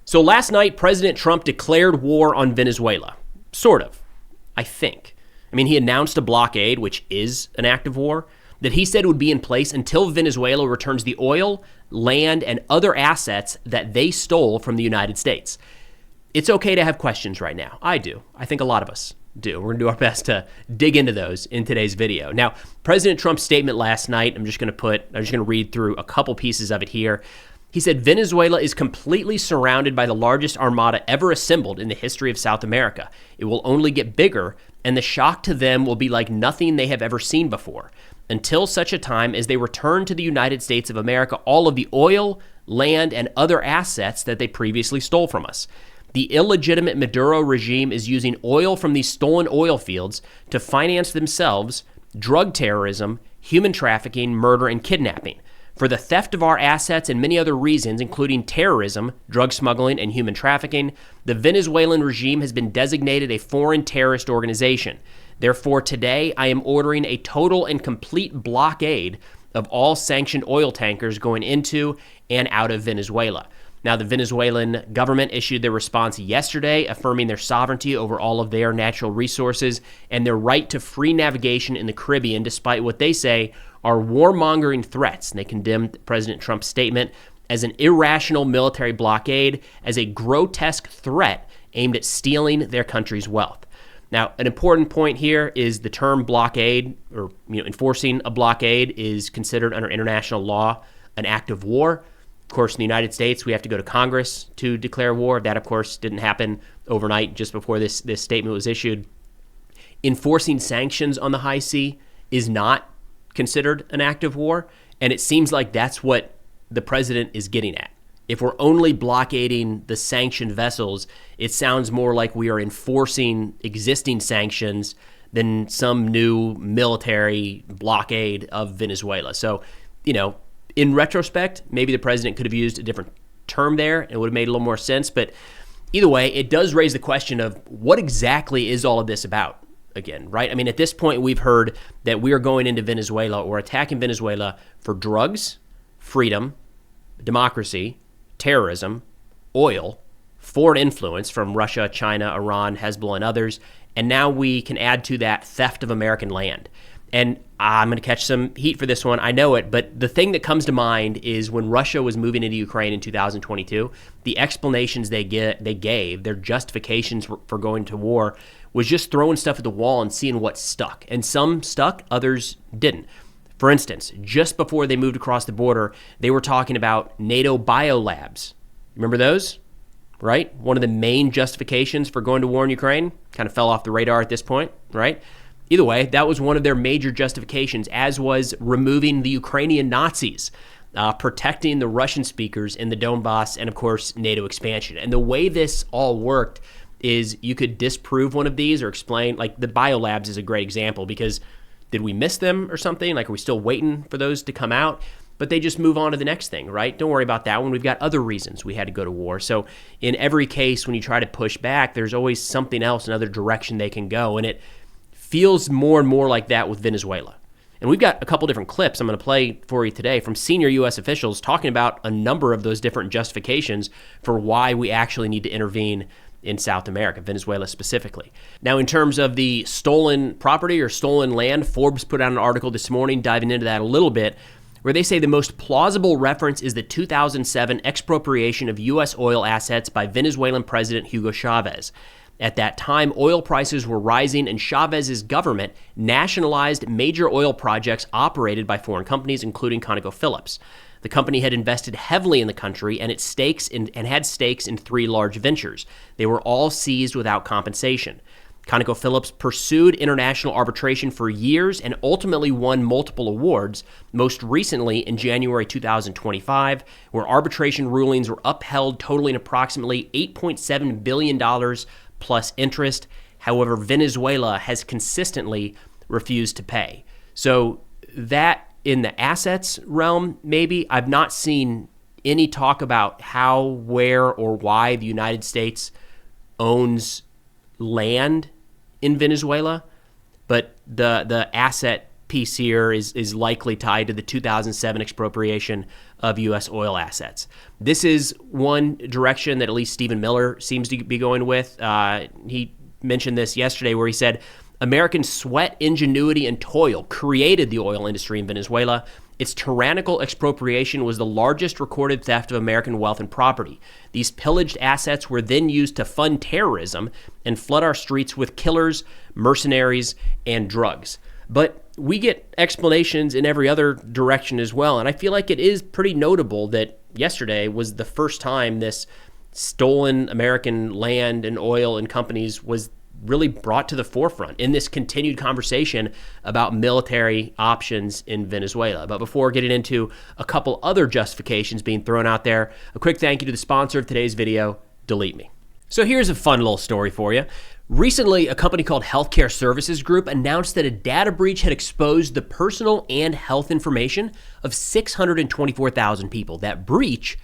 So last night, President Trump declared war on Venezuela. Sort of, I think. I mean, he announced a blockade, which is an act of war, that he said would be in place until Venezuela returns the oil, land, and other assets that they stole from the United States. It's okay to have questions right now. I do. I think a lot of us do. We're going to do our best to dig into those in today's video. Now, President Trump's statement last night, I'm just going to read through a couple pieces of it here. He said, Venezuela is completely surrounded by the largest armada ever assembled in the history of South America. It will only get bigger, and the shock to them will be like nothing they have ever seen before, until such a time as they return to the United States of America all of the oil, land, and other assets that they previously stole from us. The illegitimate Maduro regime is using oil from these stolen oil fields to finance themselves, drug terrorism, human trafficking, murder, and kidnapping. For the theft of our assets and many other reasons, including terrorism, drug smuggling, and human trafficking, the Venezuelan regime has been designated a foreign terrorist organization. Therefore, today, I am ordering a total and complete blockade of all sanctioned oil tankers going into and out of Venezuela. Now, the Venezuelan government issued their response yesterday, affirming their sovereignty over all of their natural resources and their right to free navigation in the Caribbean, despite what they say are warmongering threats. And they condemned President Trump's statement as an irrational military blockade, as a grotesque threat aimed at stealing their country's wealth. Now, an important point here is the term blockade, or enforcing a blockade, is considered under international law an act of war. Of course, in the United States, we have to go to Congress to declare war. That, of course, didn't happen overnight just before this statement was issued. Enforcing sanctions on the high sea is not considered an act of war, and it seems like that's what the president is getting at. If we're only blockading the sanctioned vessels, it sounds more like we are enforcing existing sanctions than some new military blockade of Venezuela. So, in retrospect, maybe the president could have used a different term there. It would have made a little more sense. But either way, it does raise the question of what exactly is all of this about again, right? I mean, at this point, we've heard that we are going into Venezuela or attacking Venezuela for drugs, freedom, democracy, terrorism, oil, foreign influence from Russia, China, Iran, Hezbollah, and others. And now we can add to that theft of American land. And I'm going to catch some heat for this one. I know it. But the thing that comes to mind is when Russia was moving into Ukraine in 2022, the explanations they gave, their justifications for going to war, was just throwing stuff at the wall and seeing what stuck. And some stuck, others didn't. For instance, just before they moved across the border, they were talking about NATO biolabs. Remember those? Right? One of the main justifications for going to war in Ukraine. Kind of fell off the radar at this point, right? Either way, that was one of their major justifications, as was removing the Ukrainian Nazis, protecting the Russian speakers in the Donbass, and of course, NATO expansion. And the way this all worked is you could disprove one of these or explain, like the biolabs is a great example, because did we miss them or something? Like, are we still waiting for those to come out? But they just move on to the next thing, right? Don't worry about that one. We've got other reasons we had to go to war. So in every case, when you try to push back, there's always something else, another direction they can go. And it feels more and more like that with Venezuela. And we've got a couple different clips I'm going to play for you today from senior U.S. officials talking about a number of those different justifications for why we actually need to intervene in South America, Venezuela specifically. Now, in terms of the stolen property or stolen land, Forbes put out an article this morning diving into that a little bit, where they say the most plausible reference is the 2007 expropriation of U.S. oil assets by Venezuelan President Hugo Chavez. At that time, oil prices were rising, and Chavez's government nationalized major oil projects operated by foreign companies, including ConocoPhillips. The company had invested heavily in the country and had stakes in 3 large ventures. They were all seized without compensation. ConocoPhillips pursued international arbitration for years and ultimately won multiple awards, most recently in January 2025, where arbitration rulings were upheld totaling approximately $8.7 billion plus interest. However, Venezuela has consistently refused to pay. So that in the assets realm, maybe, I've not seen any talk about how, where, or why the United States owns land in Venezuela, but the asset piece here is likely tied to the 2007 expropriation of U.S. oil assets. This is one direction that at least Stephen Miller seems to be going with. He mentioned this yesterday where he said, American sweat, ingenuity, and toil created the oil industry in Venezuela. Its tyrannical expropriation was the largest recorded theft of American wealth and property. These pillaged assets were then used to fund terrorism and flood our streets with killers, mercenaries, and drugs. But we get explanations in every other direction as well, and I feel like it is pretty notable that yesterday was the first time this stolen American land and oil and companies was really brought to the forefront in this continued conversation about military options in Venezuela. But before getting into a couple other justifications being thrown out there, a quick thank you to the sponsor of today's video, Delete Me. So here's a fun little story for you. Recently, a company called Healthcare Services Group announced that a data breach had exposed the personal and health information of 624,000 people. That breach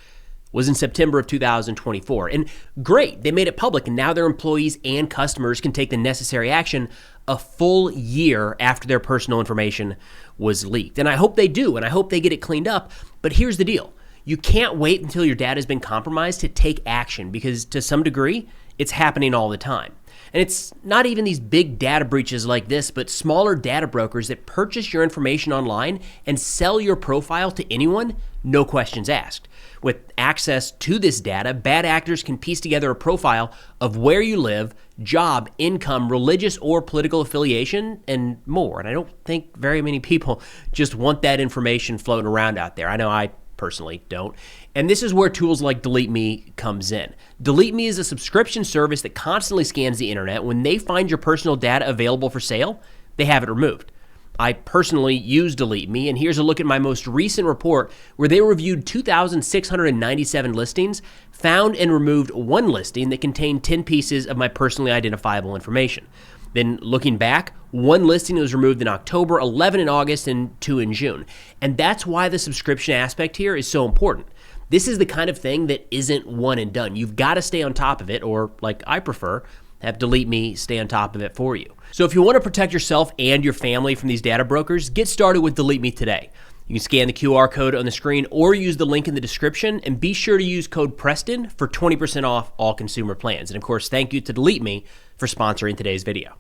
was in September of 2024. And great, they made it public, and now their employees and customers can take the necessary action a full year after their personal information was leaked. And I hope they do, and I hope they get it cleaned up. But here's the deal. You can't wait until your data has been compromised to take action, because to some degree, it's happening all the time. And it's not even these big data breaches like this, but smaller data brokers that purchase your information online and sell your profile to anyone, no questions asked. With access to this data, bad actors can piece together a profile of where you live, job, income, religious or political affiliation, and more. And I don't think very many people just want that information floating around out there. I know I personally don't. And this is where tools like Delete Me comes in. Delete Me is a subscription service that constantly scans the internet. When they find your personal data available for sale, they have it removed. I personally use Delete Me, and here's a look at my most recent report where they reviewed 2,697 listings, found and removed one listing that contained 10 pieces of my personally identifiable information. Then looking back, one listing was removed in October, 11 in August, and 2 in June. And that's why the subscription aspect here is so important. This is the kind of thing that isn't one and done. You've got to stay on top of it, or like I prefer, have Delete Me stay on top of it for you. So if you want to protect yourself and your family from these data brokers, get started with Delete Me today. You can scan the QR code on the screen or use the link in the description, and be sure to use code Preston for 20% off all consumer plans. And of course, thank you to Delete Me for sponsoring today's video.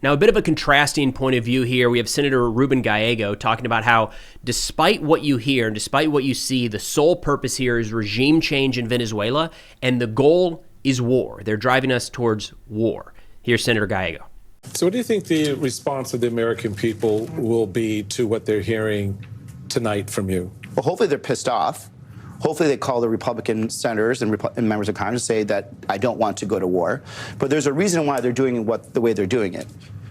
Now, a bit of a contrasting point of view here. We have Senator Ruben Gallego talking about how despite what you hear and despite what you see, the sole purpose here is regime change in Venezuela, and the goal is war. They're driving us towards war. Here's Senator Gallego. So what do you think the response of the American people will be to what they're hearing tonight from you? Well, hopefully they're pissed off. Hopefully they call the Republican senators and members of Congress and say that I don't want to go to war. But there's a reason why they're doing the way they're doing it.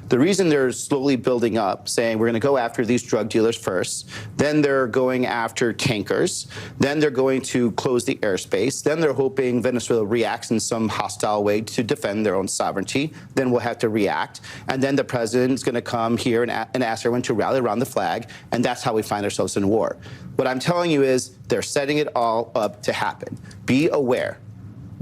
The reason they're slowly building up, saying we're going to go after these drug dealers first, then they're going after tankers, then they're going to close the airspace, then they're hoping Venezuela reacts in some hostile way to defend their own sovereignty, then we'll have to react, and then the president's going to come here and ask everyone to rally around the flag, and that's how we find ourselves in war. What I'm telling you is they're setting it all up to happen. Be aware.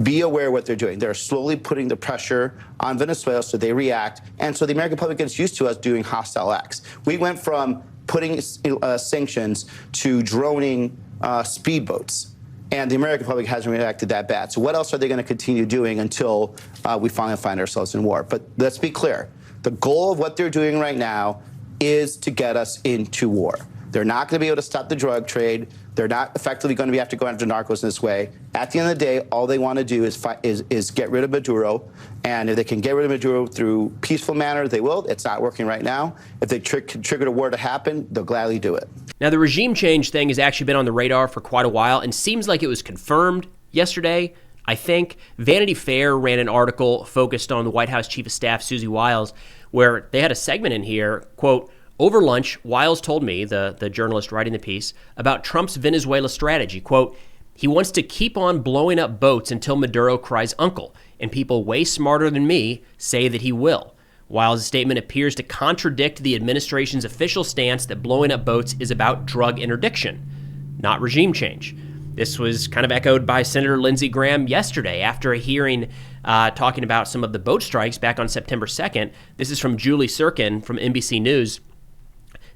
Be aware of what they're doing. They're slowly putting the pressure on Venezuela so they react. And so the American public gets used to us doing hostile acts. We went from putting sanctions to droning speedboats. And the American public hasn't reacted that bad. So what else are they going to continue doing until we finally find ourselves in war? But let's be clear. The goal of what they're doing right now is to get us into war. They're not going to be able to stop the drug trade. They're not effectively going to have to go after narcos in this way. At the end of the day, all they want to do is get rid of Maduro. And if they can get rid of Maduro through peaceful manner, they will. It's not working right now. If they trigger a war to happen, they'll gladly do it. Now, the regime change thing has actually been on the radar for quite a while and seems like it was confirmed yesterday. I think Vanity Fair ran an article focused on the White House Chief of Staff, Susie Wiles, where they had a segment in here, quote, over lunch, Wiles told me, the journalist writing the piece, about Trump's Venezuela strategy. Quote, he wants to keep on blowing up boats until Maduro cries uncle, and people way smarter than me say that he will. Wiles' statement appears to contradict the administration's official stance that blowing up boats is about drug interdiction, not regime change. This was kind of echoed by Senator Lindsey Graham yesterday after a hearing talking about some of the boat strikes back on September 2nd. This is from Julie Sirkin from NBC News.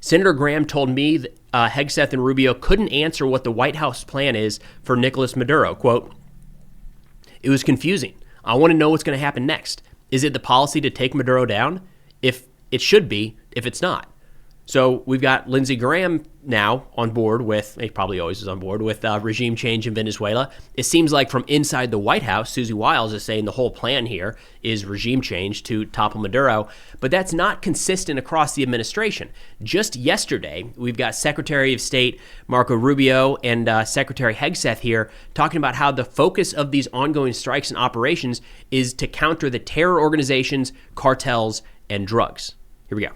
Senator Graham told me that Hegseth and Rubio couldn't answer what the White House plan is for Nicolas Maduro. Quote, "It was confusing. I want to know what's going to happen next. Is it the policy to take Maduro down? If it should be, if it's not." So we've got Lindsey Graham now on board with, he probably always is on board with regime change in Venezuela. It seems like from inside the White House, Susie Wiles is saying the whole plan here is regime change to topple Maduro, but that's not consistent across the administration. Just yesterday, we've got Secretary of State Marco Rubio and Secretary Hegseth here talking about how the focus of these ongoing strikes and operations is to counter the terror organizations, cartels, and drugs. Here we go.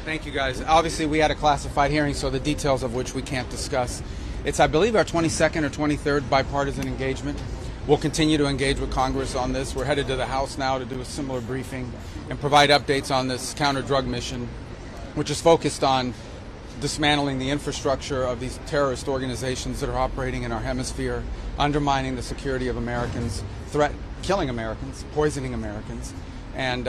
Thank you, guys. Obviously, we had a classified hearing, so the details of which we can't discuss. It's, I believe, our 22nd or 23rd bipartisan engagement. We'll continue to engage with Congress on this. We're headed to the House now to do a similar briefing and provide updates on this counter-drug mission, which is focused on dismantling the infrastructure of these terrorist organizations that are operating in our hemisphere, undermining the security of Americans, killing Americans, poisoning Americans. And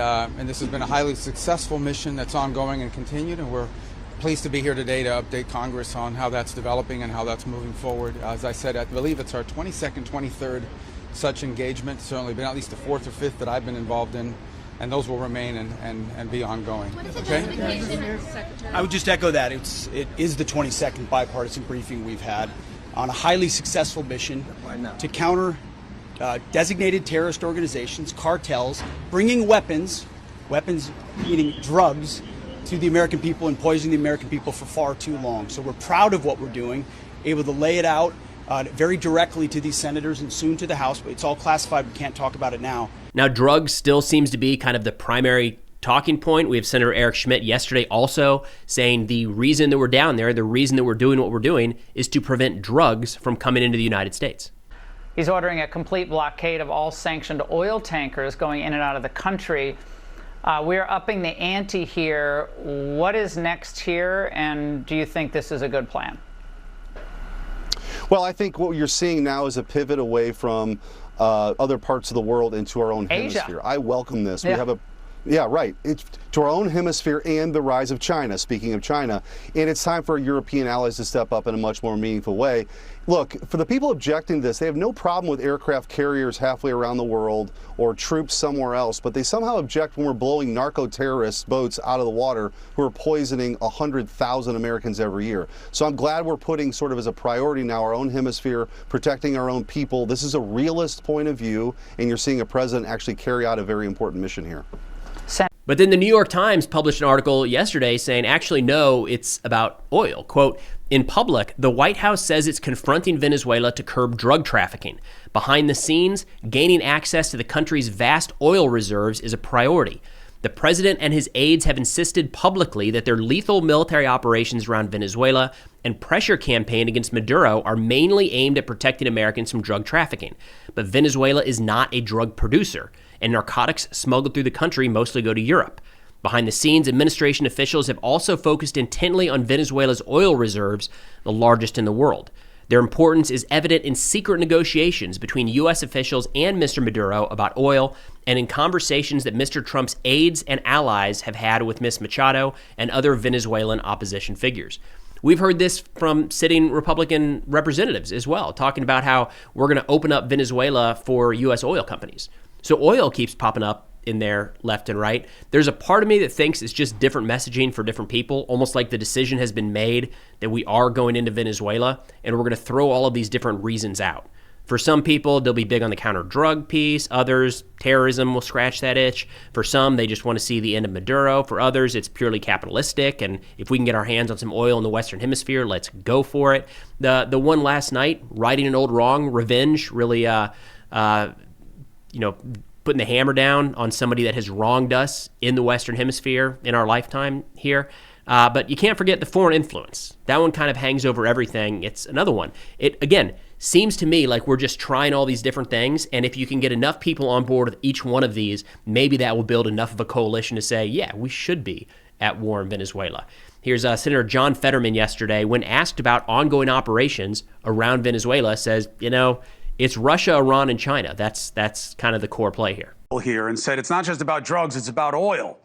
this has been a highly successful mission that's ongoing and continued, and we're pleased to be here today to update Congress on how that's developing and how that's moving forward. As I said, I believe it's our 22nd, 23rd such engagement, certainly been at least the 4th or 5th that I've been involved in, and those will remain and be ongoing. Okay? I would just echo that. It is the 22nd bipartisan briefing we've had on a highly successful mission to counter designated terrorist organizations, cartels, bringing weapons meaning drugs, to the American people and poisoning the American people for far too long. So we're proud of what we're doing, able to lay it out very directly to these senators and soon to the House, but it's all classified. We can't talk about it now. Now, drugs still seems to be kind of the primary talking point. We have Senator Eric Schmidt yesterday also saying the reason that we're down there, the reason that we're doing what we're doing is to prevent drugs from coming into the United States. He's ordering a complete blockade of all sanctioned oil tankers going in and out of the country. We're upping the ante here. What is next here, and do you think this is a good plan? Well, I think what you're seeing now is a pivot away from other parts of the world into our own hemisphere. I welcome this. We have a it's to our own hemisphere and the rise of China, speaking of China. And it's time for European allies to step up in a much more meaningful way. Look, for the people objecting to this, they have no problem with aircraft carriers halfway around the world or troops somewhere else, but they somehow object when we're blowing narco-terrorist boats out of the water who are poisoning 100,000 Americans every year. So I'm glad we're putting sort of as a priority now our own hemisphere, protecting our own people. This is a realist point of view, and you're seeing a president actually carry out a very important mission here. But then the New York Times published an article yesterday saying, actually, no, it's about oil. Quote, "In public, the White House says it's confronting Venezuela to curb drug trafficking. Behind the scenes, gaining access to the country's vast oil reserves is a priority. The president and his aides have insisted publicly that their lethal military operations around Venezuela and pressure campaign against Maduro are mainly aimed at protecting Americans from drug trafficking. But Venezuela is not a drug producer, and narcotics smuggled through the country mostly go to Europe. Behind the scenes, administration officials have also focused intently on Venezuela's oil reserves, the largest in the world. Their importance is evident in secret negotiations between U.S. officials and Mr. Maduro about oil, and in conversations that Mr. Trump's aides and allies have had with Ms. Machado and other Venezuelan opposition figures." We've heard this from sitting Republican representatives as well, talking about how we're going to open up Venezuela for U.S. oil companies. So oil keeps popping up in there left and right. There's a part of me that thinks it's just different messaging for different people, almost like the decision has been made that we are going into Venezuela and we're going to throw all of these different reasons out. For some people, they'll be big on the counter-drug piece. Others, terrorism will scratch that itch. For some, they just want to see the end of Maduro. For others, it's purely capitalistic, and if we can get our hands on some oil in the Western Hemisphere, let's go for it. The one last night, righting an old wrong, revenge, really, putting the hammer down on somebody that has wronged us in the Western Hemisphere in our lifetime here. But you can't forget the foreign influence. That one kind of hangs over everything. It's another one. It, again, seems to me like we're just trying all these different things, and if you can get enough people on board with each one of these, maybe that will build enough of a coalition to say, yeah, we should be at war in Venezuela. Here's Senator John Fetterman yesterday, when asked about ongoing operations around Venezuela, says, it's Russia, Iran, and China. That's kind of the core play here. Here and said it's not just about drugs, it's about oil.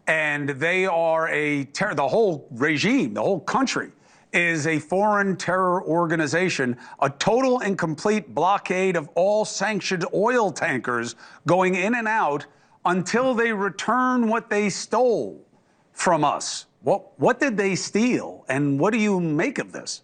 And they are the whole regime, the whole country is a foreign terror organization, a total and complete blockade of all sanctioned oil tankers going in and out until they return what they stole from us. What did they steal, and what do you make of this?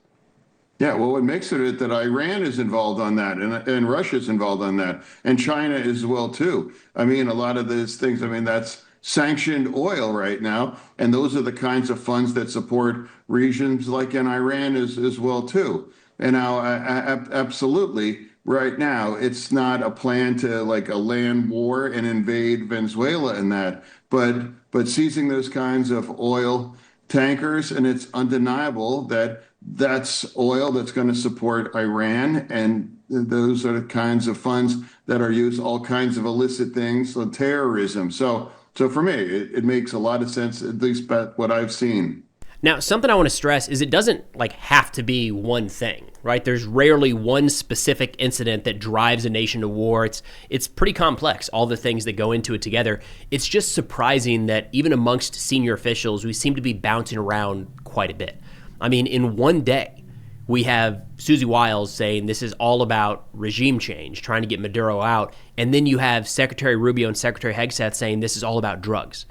Yeah, well, what makes it that Iran is involved on that, and Russia's involved on that, and China as well, too. I mean, a lot of these things, I mean, that's sanctioned oil right now, and those are the kinds of funds that support regimes like in Iran as well, too. And now, absolutely, right now, it's not a plan to like a land war and invade Venezuela and that, but seizing those kinds of oil tankers, and it's undeniable that that's oil that's going to support Iran, and those are the kinds of funds that are used, all kinds of illicit things, so terrorism. So for me, it makes a lot of sense, at least by what I've seen. Now, something I want to stress is it doesn't have to be one thing, right? There's rarely one specific incident that drives a nation to war. It's pretty complex, all the things that go into it together. It's just surprising that even amongst senior officials, we seem to be bouncing around quite a bit. I mean, in one day, we have Susie Wiles saying this is all about regime change, trying to get Maduro out. And then you have Secretary Rubio and Secretary Hegseth saying this is all about drugs.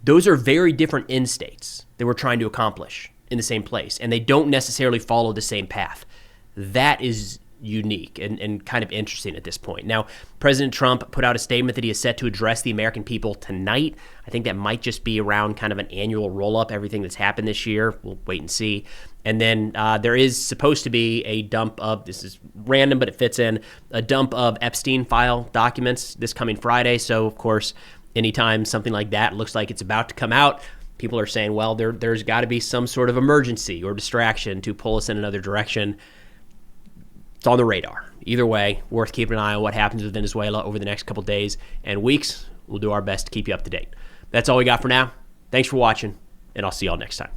Those are very different end states that we're trying to accomplish in the same place. And they don't necessarily follow the same path. That is unique and kind of interesting at this point. Now, President Trump put out a statement that he is set to address the American people tonight. I think that might just be around kind of an annual roll-up, everything that's happened this year. We'll wait and see. And then there is supposed to be a dump of, this is random, but it fits in, a dump of Epstein file documents this coming Friday. So, of course, anytime something like that looks like it's about to come out, people are saying, well, there's got to be some sort of emergency or distraction to pull us in another direction. It's on the radar. Either way, worth keeping an eye on what happens with Venezuela over the next couple days and weeks. We'll do our best to keep you up to date. That's all we got for now. Thanks for watching, and I'll see y'all next time.